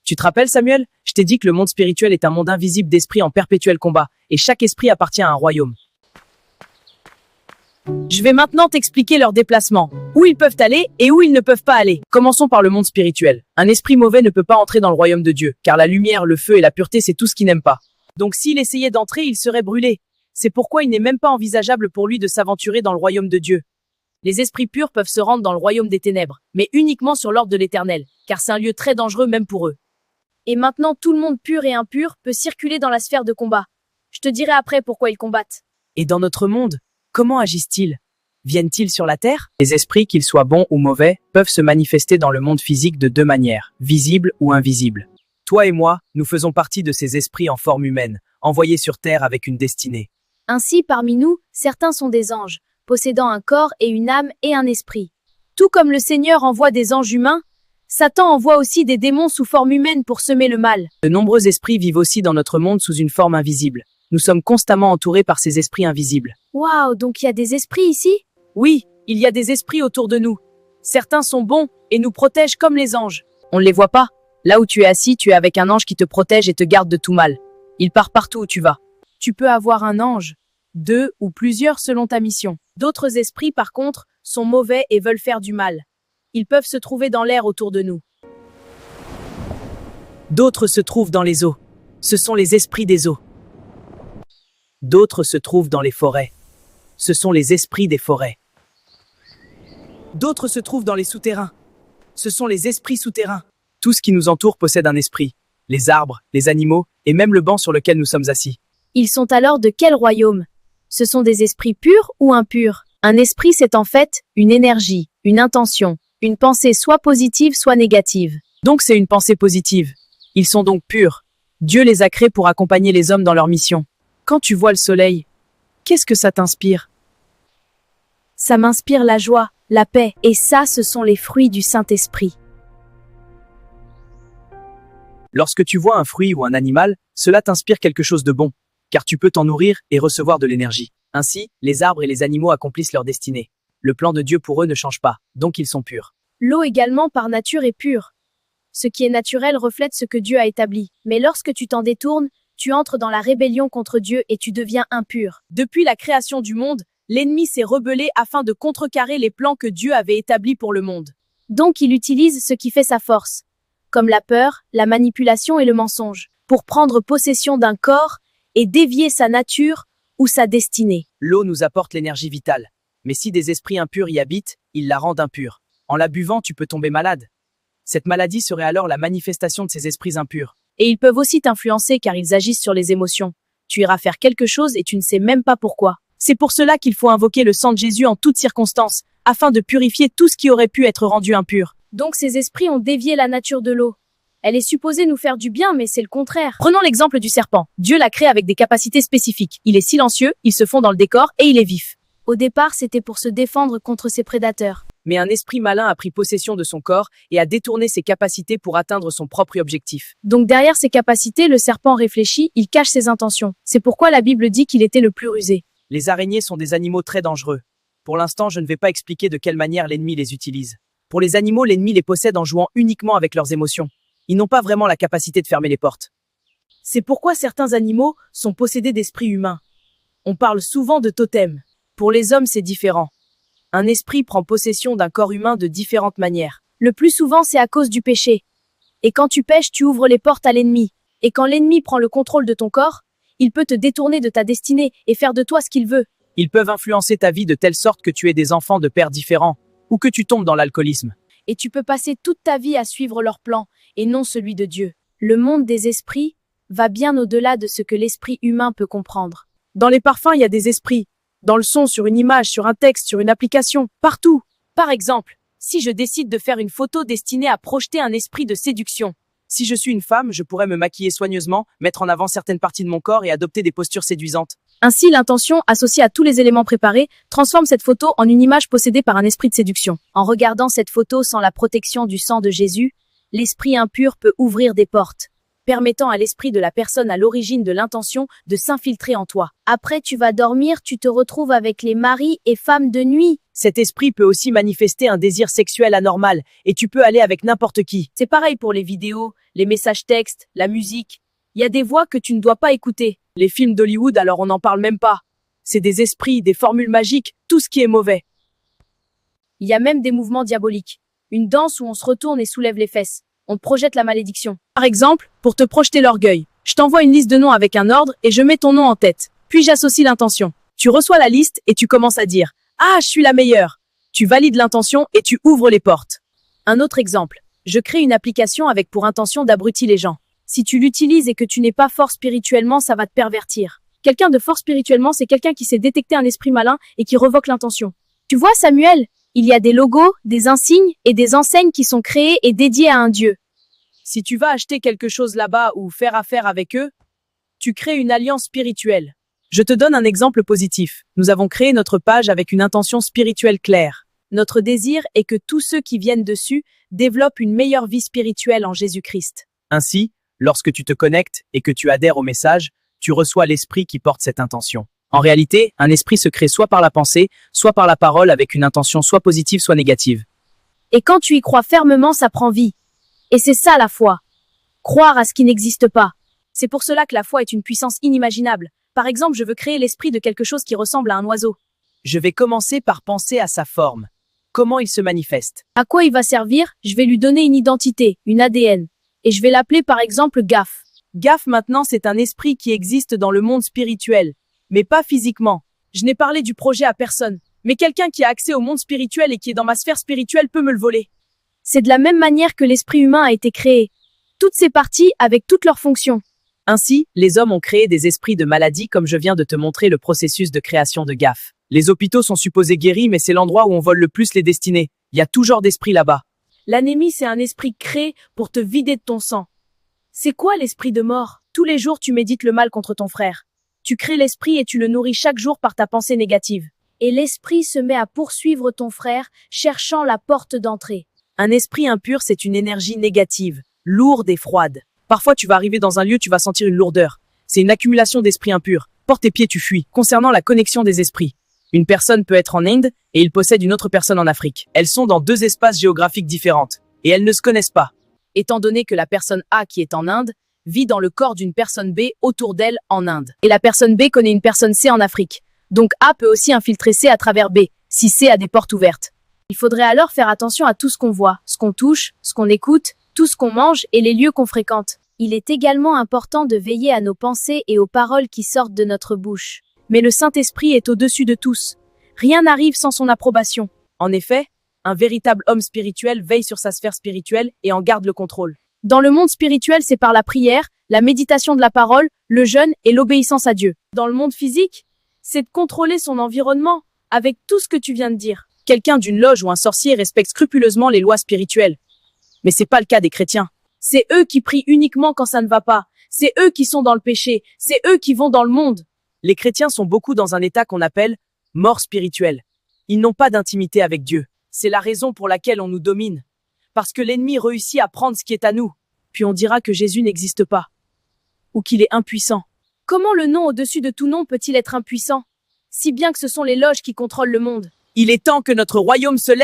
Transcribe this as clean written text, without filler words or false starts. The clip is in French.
Tu te rappelles, Samuel? Je t'ai dit que le monde spirituel est un monde invisible d'esprits en perpétuel combat, et chaque esprit appartient à un royaume. Je vais maintenant t'expliquer leurs déplacements, où ils peuvent aller et où ils ne peuvent pas aller. Commençons par le monde spirituel. Un esprit mauvais ne peut pas entrer dans le royaume de Dieu, car la lumière, le feu et la pureté, c'est tout ce qu'il n'aime pas. Donc s'il essayait d'entrer, il serait brûlé. C'est pourquoi il n'est même pas envisageable pour lui de s'aventurer dans le royaume de Dieu. Les esprits purs peuvent se rendre dans le royaume des ténèbres, mais uniquement sur l'ordre de l'Éternel, car c'est un lieu très dangereux même pour eux. Et maintenant, tout le monde pur et impur peut circuler dans la sphère de combat. Je te dirai après pourquoi ils combattent. Et dans notre monde, comment agissent-ils? Viennent-ils sur la terre? Les esprits, qu'ils soient bons ou mauvais, peuvent se manifester dans le monde physique de deux manières, visibles ou invisibles. Toi et moi, nous faisons partie de ces esprits en forme humaine, envoyés sur terre avec une destinée. Ainsi, parmi nous, certains sont des anges, possédant un corps et une âme et un esprit. Tout comme le Seigneur envoie des anges humains, Satan envoie aussi des démons sous forme humaine pour semer le mal. De nombreux esprits vivent aussi dans notre monde sous une forme invisible. Nous sommes constamment entourés par ces esprits invisibles. Waouh, donc il y a des esprits ici? Oui, il y a des esprits autour de nous. Certains sont bons et nous protègent comme les anges. On ne les voit pas. Là où tu es assis, tu es avec un ange qui te protège et te garde de tout mal. Il part partout où tu vas. Tu peux avoir un ange, 2 ou plusieurs selon ta mission. D'autres esprits, par contre, sont mauvais et veulent faire du mal. Ils peuvent se trouver dans l'air autour de nous. D'autres se trouvent dans les eaux. Ce sont les esprits des eaux. D'autres se trouvent dans les forêts. Ce sont les esprits des forêts. D'autres se trouvent dans les souterrains. Ce sont les esprits souterrains. Tout ce qui nous entoure possède un esprit. Les arbres, les animaux et même le banc sur lequel nous sommes assis. Ils sont alors de quel royaume? Ce sont des esprits purs ou impurs? Un esprit, c'est en fait une énergie, une intention, une pensée soit positive, soit négative. Donc c'est une pensée positive. Ils sont donc purs. Dieu les a créés pour accompagner les hommes dans leur mission. Quand tu vois le soleil, qu'est-ce que ça t'inspire? Ça m'inspire la joie, la paix, et ça, ce sont les fruits du Saint-Esprit. Lorsque tu vois un fruit ou un animal, cela t'inspire quelque chose de bon, car tu peux t'en nourrir et recevoir de l'énergie. Ainsi, les arbres et les animaux accomplissent leur destinée. Le plan de Dieu pour eux ne change pas, donc ils sont purs. L'eau également par nature est pure. Ce qui est naturel reflète ce que Dieu a établi. Mais lorsque tu t'en détournes, tu entres dans la rébellion contre Dieu et tu deviens impur. Depuis la création du monde, l'ennemi s'est rebellé afin de contrecarrer les plans que Dieu avait établis pour le monde. Donc il utilise ce qui fait sa force, comme la peur, la manipulation et le mensonge, pour prendre possession d'un corps et dévier sa nature ou sa destinée. L'eau nous apporte l'énergie vitale. Mais si des esprits impurs y habitent, ils la rendent impure. En la buvant, tu peux tomber malade. Cette maladie serait alors la manifestation de ces esprits impurs. Et ils peuvent aussi t'influencer car ils agissent sur les émotions. Tu iras faire quelque chose et tu ne sais même pas pourquoi. C'est pour cela qu'il faut invoquer le sang de Jésus en toutes circonstances, afin de purifier tout ce qui aurait pu être rendu impur. Donc ces esprits ont dévié la nature de l'eau. Elle est supposée nous faire du bien, mais c'est le contraire. Prenons l'exemple du serpent. Dieu l'a créé avec des capacités spécifiques. Il est silencieux, il se fond dans le décor et il est vif. Au départ, c'était pour se défendre contre ses prédateurs. Mais un esprit malin a pris possession de son corps et a détourné ses capacités pour atteindre son propre objectif. Donc derrière ses capacités, le serpent réfléchit, il cache ses intentions. C'est pourquoi la Bible dit qu'il était le plus rusé. Les araignées sont des animaux très dangereux. Pour l'instant, je ne vais pas expliquer de quelle manière l'ennemi les utilise. Pour les animaux, l'ennemi les possède en jouant uniquement avec leurs émotions. Ils n'ont pas vraiment la capacité de fermer les portes. C'est pourquoi certains animaux sont possédés d'esprits humains. On parle souvent de totems. Pour les hommes, c'est différent. Un esprit prend possession d'un corps humain de différentes manières. Le plus souvent, c'est à cause du péché. Et quand tu pèches, tu ouvres les portes à l'ennemi. Et quand l'ennemi prend le contrôle de ton corps, il peut te détourner de ta destinée et faire de toi ce qu'il veut. Ils peuvent influencer ta vie de telle sorte que tu aies des enfants de pères différents ou que tu tombes dans l'alcoolisme. Et tu peux passer toute ta vie à suivre leur plan et non celui de Dieu. Le monde des esprits va bien au-delà de ce que l'esprit humain peut comprendre. Dans les parfums, il y a des esprits. Dans le son, sur une image, sur un texte, sur une application, partout. Par exemple, si je décide de faire une photo destinée à projeter un esprit de séduction. Si je suis une femme, je pourrais me maquiller soigneusement, mettre en avant certaines parties de mon corps et adopter des postures séduisantes. Ainsi, l'intention, associée à tous les éléments préparés, transforme cette photo en une image possédée par un esprit de séduction. En regardant cette photo sans la protection du sang de Jésus, l'esprit impur peut ouvrir des portes. permettant à l'esprit de la personne à l'origine de l'intention de s'infiltrer en toi. Après tu vas dormir, tu te retrouves avec les maris et femmes de nuit. Cet esprit peut aussi manifester un désir sexuel anormal, et tu peux aller avec n'importe qui. C'est pareil pour les vidéos, les messages textes, la musique. Il y a des voix que tu ne dois pas écouter. Les films d'Hollywood, alors on n'en parle même pas. C'est des esprits, des formules magiques, tout ce qui est mauvais. Il y a même des mouvements diaboliques. Une danse où on se retourne et soulève les fesses. On te projette la malédiction. Par exemple, pour te projeter l'orgueil, je t'envoie une liste de noms avec un ordre et je mets ton nom en tête. Puis j'associe l'intention. Tu reçois la liste et tu commences à dire « Ah, je suis la meilleure !» Tu valides l'intention et tu ouvres les portes. Un autre exemple. Je crée une application avec pour intention d'abrutir les gens. Si tu l'utilises et que tu n'es pas fort spirituellement, ça va te pervertir. Quelqu'un de fort spirituellement, c'est quelqu'un qui sait détecter un esprit malin et qui revoque l'intention. Tu vois, Samuel, il y a des logos, des insignes et des enseignes qui sont créés et dédiés à un dieu. Si tu vas acheter quelque chose là-bas ou faire affaire avec eux, tu crées une alliance spirituelle. Je te donne un exemple positif. Nous avons créé notre page avec une intention spirituelle claire. Notre désir est que tous ceux qui viennent dessus développent une meilleure vie spirituelle en Jésus-Christ. Ainsi, lorsque tu te connectes et que tu adhères au message, tu reçois l'esprit qui porte cette intention. En réalité, un esprit se crée soit par la pensée, soit par la parole avec une intention soit positive, soit négative. Et quand tu y crois fermement, ça prend vie. Et c'est ça la foi. Croire à ce qui n'existe pas. C'est pour cela que la foi est une puissance inimaginable. Par exemple, je veux créer l'esprit de quelque chose qui ressemble à un oiseau. Je vais commencer par penser à sa forme. Comment il se manifeste? À quoi il va servir? Je vais lui donner une identité, une ADN. Et je vais l'appeler par exemple Gaf. Gaf maintenant, c'est un esprit qui existe dans le monde spirituel, mais pas physiquement. Je n'ai parlé du projet à personne, mais quelqu'un qui a accès au monde spirituel et qui est dans ma sphère spirituelle peut me le voler. C'est de la même manière que l'esprit humain a été créé. Toutes ces parties avec toutes leurs fonctions. Ainsi, les hommes ont créé des esprits de maladie comme je viens de te montrer le processus de création de Gaf. Les hôpitaux sont supposés guéris, mais c'est l'endroit où on vole le plus les destinées. Il y a tout genre d'esprit là-bas. L'anémie, c'est un esprit créé pour te vider de ton sang. C'est quoi l'esprit de mort? Tous les jours, tu médites le mal contre ton frère. Tu crées l'esprit et tu le nourris chaque jour par ta pensée négative. Et l'esprit se met à poursuivre ton frère, cherchant la porte d'entrée. Un esprit impur, c'est une énergie négative, lourde et froide. Parfois, tu vas arriver dans un lieu, tu vas sentir une lourdeur. C'est une accumulation d'esprits impurs. Porte tes pieds, tu fuis. Concernant la connexion des esprits. Une personne peut être en Inde et il possède une autre personne en Afrique. Elles sont dans deux espaces géographiques différents et elles ne se connaissent pas. Étant donné que la personne A qui est en Inde vit dans le corps d'une personne B autour d'elle en Inde. Et la personne B connaît une personne C en Afrique. Donc A peut aussi infiltrer C à travers B, si C a des portes ouvertes. Il faudrait alors faire attention à tout ce qu'on voit, ce qu'on touche, ce qu'on écoute, tout ce qu'on mange et les lieux qu'on fréquente. Il est également important de veiller à nos pensées et aux paroles qui sortent de notre bouche. Mais le Saint-Esprit est au-dessus de tous. Rien n'arrive sans son approbation. En effet, un véritable homme spirituel veille sur sa sphère spirituelle et en garde le contrôle. Dans le monde spirituel, c'est par la prière, la méditation de la parole, le jeûne et l'obéissance à Dieu. Dans le monde physique, c'est de contrôler son environnement avec tout ce que tu viens de dire. Quelqu'un d'une loge ou un sorcier respecte scrupuleusement les lois spirituelles. Mais c'est pas le cas des chrétiens. C'est eux qui prient uniquement quand ça ne va pas. C'est eux qui sont dans le péché. C'est eux qui vont dans le monde. Les chrétiens sont beaucoup dans un état qu'on appelle mort spirituelle. Ils n'ont pas d'intimité avec Dieu. C'est la raison pour laquelle on nous domine. Parce que l'ennemi réussit à prendre ce qui est à nous. Puis on dira que Jésus n'existe pas. Ou qu'il est impuissant. Comment le nom au-dessus de tout nom peut-il être impuissant? Si bien que ce sont les loges qui contrôlent le monde. Il est temps que notre royaume se lève.